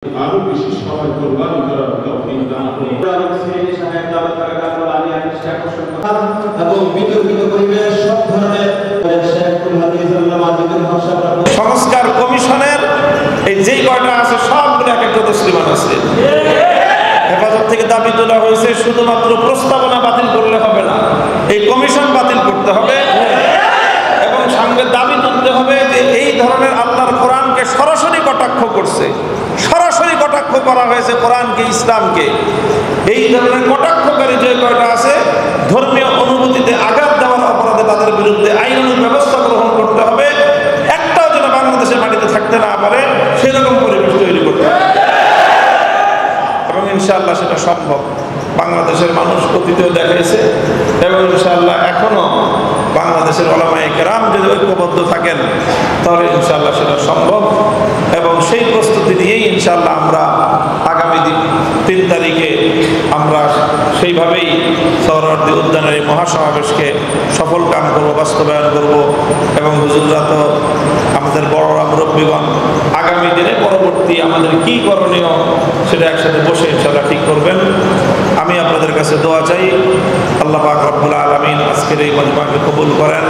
আরো বেশি সবাই কোরবানি করার তৌফিক দান করুন। এবং বিতর্কিত পরিবেশ সব ধরনের সংস্কার কমিশনের এই যেই কয়টা আছে সবগুলো এক একটা তসলিমান আছে। হেফাজত থেকে দাবি তোলা হয়েছে শুধুমাত্র প্রস্তাবনা বাতিল করলে হবে না, এই কমিশন বাতিল করতে হবে এবং সঙ্গে দাবি তুলতে হবে যে এই ধরনের আল্লাহর কোরআনকে সরাসরি কটাক্ষ করছে, সরাসরি কটাক্ষ করা হয়েছে কোরআনকে, ইসলামকে। এই ধরনের কটাক্ষকারী যে কয়টা আছে ধর্মীয় অনুভূতিতে আঘাত দেওয়ার অপরাধে তাদের বিরুদ্ধে আইনানুগ ব্যবস্থা গ্রহণ করতে হবে। একটাও যেন বাংলাদেশের মাটিতে থাকতে না পারে সেরকম পরিবেশ তৈরি করতে হবে এবং ইনশাআল্লাহ সেটা সম্ভব। বাংলাদেশের মানুষ অতীতেও দেখাইছে এবং ইনশাআল্লাহ এখনো বাংলাদেশের ওলামায়ে কেরাম যদি ঐক্যবদ্ধ থাকেন তাহলে ইনশাআল্লাহ সেটা সম্ভব এবং সেই প্রস্তুতি নিয়েই ইনশাআল্লাহ আমরা আগামী 3 তারিখে আমরা সেইভাবেই সোহরাওয়ার্দী উদ্যানের এই মহাসমাবেশকে সফল কাম করব, বাস্তবায়ন করব এবং হুজুররা তো আমাদের বড়রা মুরব্বীগণ আগামী দিনে পরবর্তী আমাদের কি করণীয় সেটা একসাথে বসে ইনশাআল্লাহ ঠিক করবেন। আমি আপনাদের কাছে দোয়া চাই, আল্লাহ পাক রব্বুল আলামিন আজকের এই মজমাকে কবুল করেন।